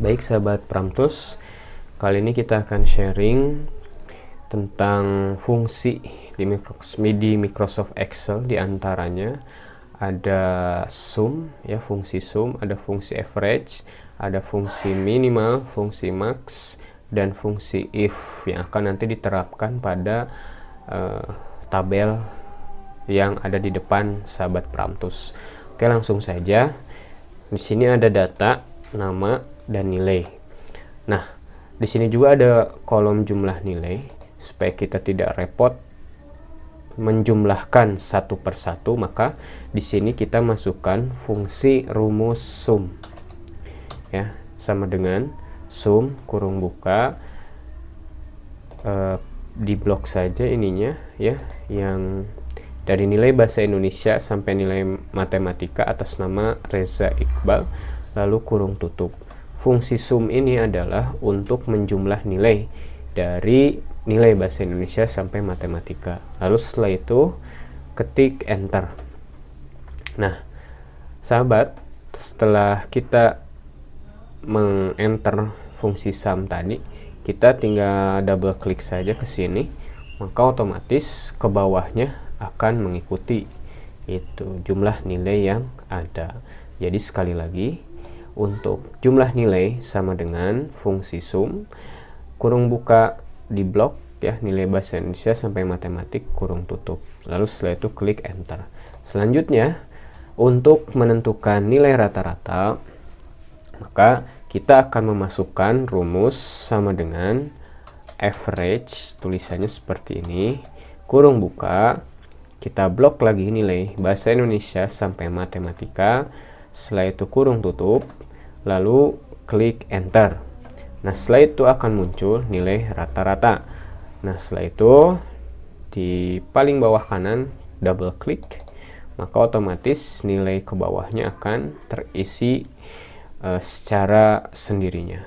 Baik sahabat Pramtus, kali ini kita akan sharing tentang fungsi di Microsoft Excel. Di antaranya ada sum, ya, fungsi sum, ada fungsi average, ada fungsi minimal, fungsi max, dan fungsi if yang akan nanti diterapkan pada tabel yang ada di depan sahabat Pramtus. Oke, langsung saja. Di sini ada data, nama, dan nilai. Nah, di sini juga ada kolom jumlah nilai supaya kita tidak repot menjumlahkan satu persatu. Maka di sini kita masukkan fungsi rumus sum, ya, sama dengan sum kurung buka, di blok saja ininya, ya, yang dari nilai bahasa Indonesia sampai nilai matematika atas nama Reza Iqbal, lalu kurung tutup. Fungsi sum ini adalah untuk menjumlah nilai dari nilai bahasa Indonesia sampai matematika. Lalu setelah itu ketik enter. Nah, sahabat, setelah kita mengenter fungsi sum tadi, kita tinggal double klik saja ke sini, maka otomatis ke bawahnya akan mengikuti itu jumlah nilai yang ada. Jadi sekali lagi, untuk jumlah nilai sama dengan fungsi sum kurung buka di blok, ya, nilai bahasa Indonesia sampai matematik kurung tutup. Lalu setelah itu klik enter. Selanjutnya, untuk menentukan nilai rata-rata, maka kita akan memasukkan rumus sama dengan average, tulisannya seperti ini, kurung buka, kita blok lagi nilai bahasa Indonesia sampai matematika, setelah itu kurung tutup, lalu klik enter. Nah, setelah itu akan muncul nilai rata-rata. Nah, setelah itu di paling bawah kanan double klik, maka otomatis nilai ke bawahnya akan terisi secara sendirinya.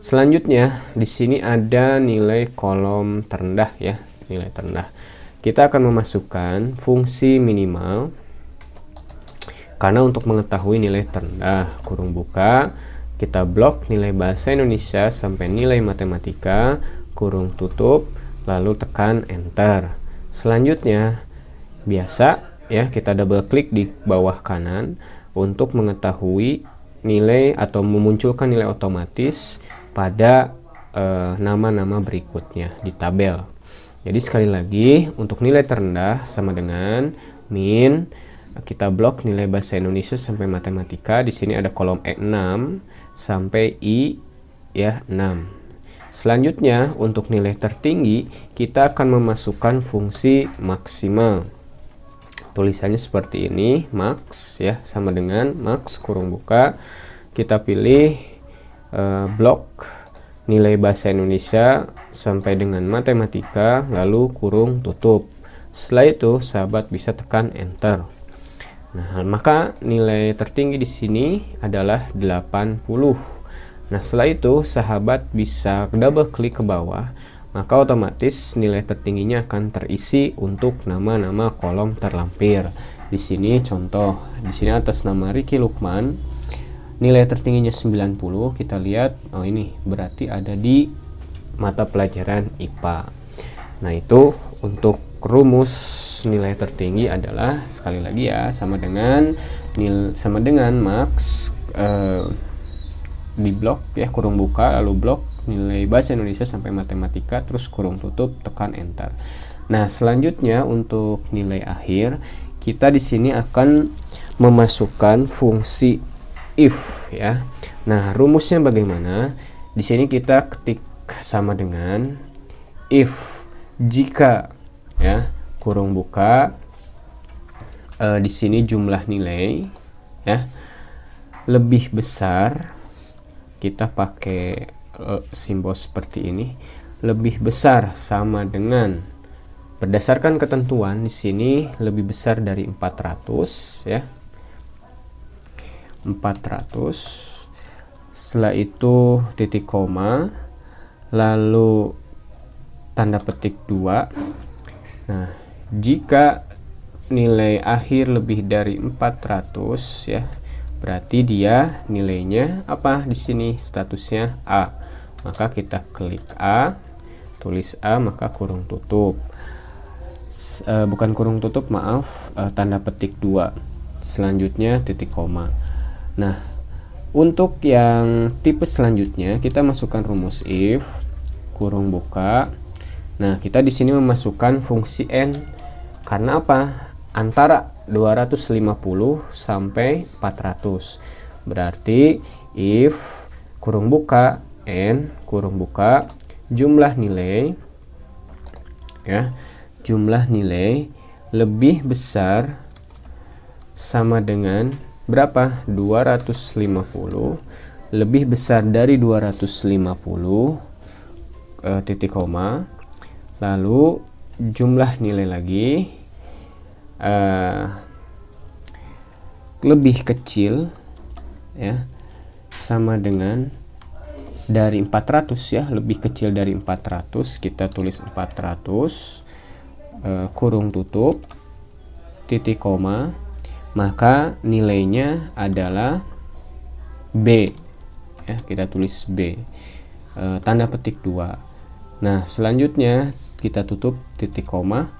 Selanjutnya di sini ada nilai kolom terendah, ya, nilai terendah. Kita akan memasukkan fungsi minimal, karena untuk mengetahui nilai terendah, kurung buka, kita blok nilai bahasa Indonesia sampai nilai matematika, kurung tutup, lalu tekan enter. Selanjutnya biasa, ya, kita double klik di bawah kanan untuk mengetahui nilai atau memunculkan nilai otomatis pada nama-nama berikutnya di tabel. Jadi sekali lagi, untuk nilai terendah sama dengan min, kita blok nilai bahasa Indonesia sampai matematika. Di sini ada kolom E6 sampai I, ya, 6. Selanjutnya untuk nilai tertinggi kita akan memasukkan fungsi maksimal. Tulisannya seperti ini, max, ya, sama dengan max kurung buka. Kita pilih blok nilai bahasa Indonesia sampai dengan matematika, lalu kurung tutup. Setelah itu sahabat bisa tekan enter. Nah, maka nilai tertinggi di sini adalah 80. Nah, setelah itu sahabat bisa double klik ke bawah, maka otomatis nilai tertingginya akan terisi untuk nama-nama kolom terlampir. Di sini contoh, di sini atas nama Riki Lukman, nilai tertingginya 90. Kita lihat, oh ini berarti ada di mata pelajaran IPA. Nah, itu untuk rumus nilai tertinggi adalah, sekali lagi ya, sama dengan max di blok, ya, kurung buka, lalu blok nilai bahasa Indonesia sampai matematika, terus kurung tutup, tekan enter. Nah, selanjutnya untuk nilai akhir, kita di sini akan memasukkan fungsi if, ya. Nah, rumusnya bagaimana? Di sini kita ketik sama dengan if jika, ya, kurung buka, di sini jumlah nilai, ya, lebih besar, kita pakai simbol seperti ini, lebih besar sama dengan, berdasarkan ketentuan di sini lebih besar dari 400, ya, 400. Setelah itu titik koma, lalu tanda petik 2. Nah, jika nilai akhir lebih dari 400 ya, berarti dia nilainya apa di sini, statusnya A. Maka kita klik A, tulis A, maka kurung tutup. Bukan kurung tutup, maaf, tanda petik 2. Selanjutnya titik koma. Nah, untuk yang tipe selanjutnya kita masukkan rumus if kurung buka. Nah, kita di sini memasukkan fungsi n karena apa? Antara 250 sampai 400. Berarti if kurung buka n kurung buka jumlah nilai ya, jumlah nilai lebih besar sama dengan berapa? 250 lebih besar dari 250 titik koma, lalu jumlah nilai lagi lebih kecil ya, sama dengan dari 400 ya, lebih kecil dari 400, kita tulis 400 kurung tutup titik koma, maka nilainya adalah B ya, kita tulis B, tanda petik 2. Nah, selanjutnya kita tutup titik koma.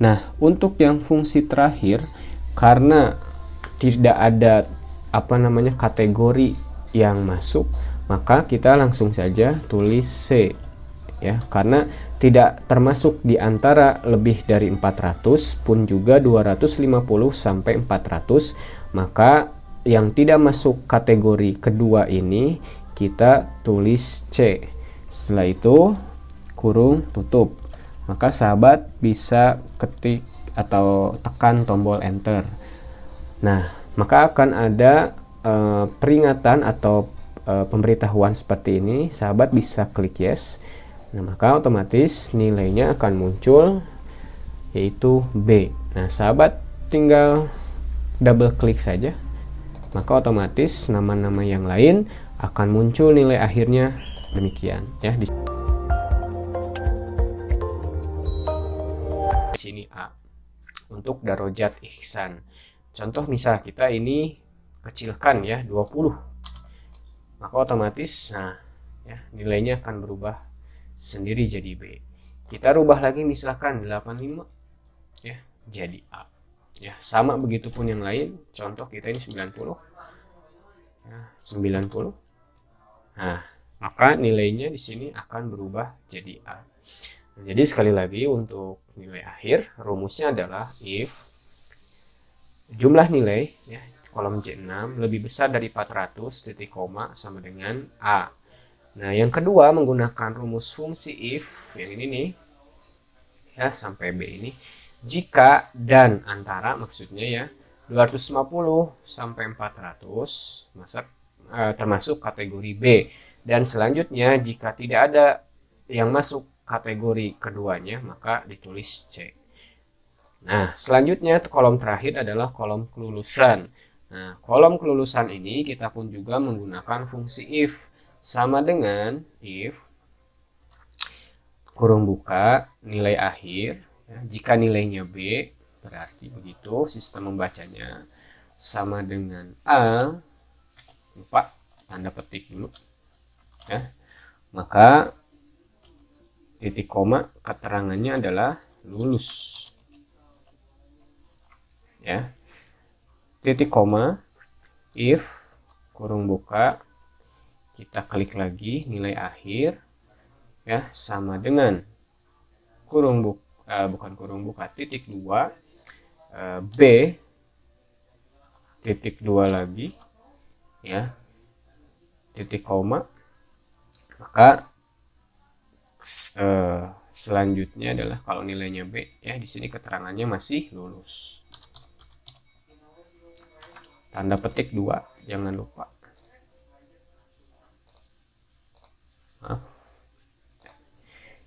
Nah, untuk yang fungsi terakhir, karena tidak ada kategori yang masuk, maka kita langsung saja tulis C ya, karena tidak termasuk di antara lebih dari 400 pun juga 250 sampai 400, maka yang tidak masuk kategori kedua ini kita tulis C. Setelah itu kurung tutup. Maka sahabat bisa ketik atau tekan tombol enter. Nah, maka akan ada peringatan atau pemberitahuan seperti ini. Sahabat bisa klik yes. Nah, maka otomatis nilainya akan muncul, yaitu B. Nah, sahabat tinggal double klik saja, maka otomatis nama-nama yang lain akan muncul nilai akhirnya demikian ya. Di sini A untuk darajat ihsan. Contoh misal kita ini kecilkan ya 20, maka otomatis nah ya nilainya akan berubah sendiri jadi B. Kita rubah lagi misalkan 85 ya jadi A ya, sama begitupun yang lain. Contoh kita ini 90 ya, 90. Nah, maka nilainya di sini akan berubah jadi A. Jadi sekali lagi untuk nilai akhir rumusnya adalah if jumlah nilai ya, kolom J6 lebih besar dari 400 titik koma sama dengan A. Nah, yang kedua menggunakan rumus fungsi if yang ini nih ya sampai B ini, jika dan antara, maksudnya ya 250 sampai 400 termasuk kategori B, dan selanjutnya jika tidak ada yang masuk kategori keduanya maka ditulis C. Nah, selanjutnya kolom terakhir adalah kolom kelulusan. Nah, kolom kelulusan ini kita pun juga menggunakan fungsi if, sama dengan if kurung buka nilai akhir ya, jika nilainya B berarti begitu sistem membacanya, sama dengan A, lupa tanda petik dulu ya, maka titik koma keterangannya adalah lulus ya. Titik koma if kurung buka, kita klik lagi nilai akhir ya, sama dengan kurung buka, bukan kurung buka, titik 2 B titik 2 lagi ya, titik koma, maka selanjutnya adalah kalau nilainya B ya, di sini keterangannya masih lulus. Tanda petik 2, jangan lupa. Maaf.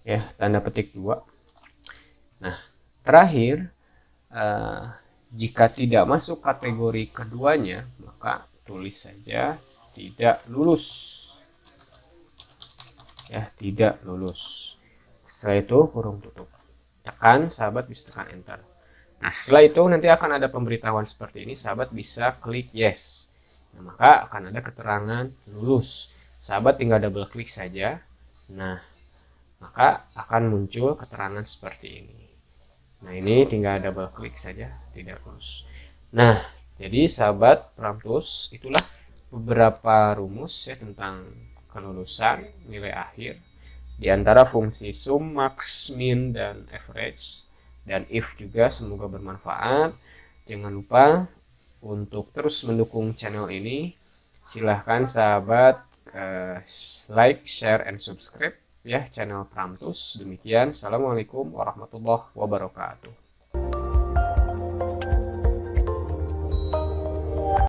Ya, tanda petik 2. Nah, terakhir jika tidak masuk kategori keduanya, maka tulis saja tidak lulus. Ya, tidak lulus. Setelah itu kurung tutup. Tekan, sahabat bisa tekan enter. Nah, setelah itu nanti akan ada pemberitahuan seperti ini, sahabat bisa klik yes. Nah, maka akan ada keterangan lulus. Sahabat tinggal double klik saja. Nah, maka akan muncul keterangan seperti ini. Nah, ini tinggal double klik saja, tidak lulus. Nah, jadi sahabat Pramtus, itulah beberapa rumus ya tentang kelulusan nilai akhir di antara fungsi sum, max, min, dan average, dan if juga. Semoga bermanfaat. Jangan lupa untuk terus mendukung channel ini. Silahkan sahabat like, share, and subscribe ya channel Pramtus. Demikian, assalamualaikum warahmatullahi wabarakatuh.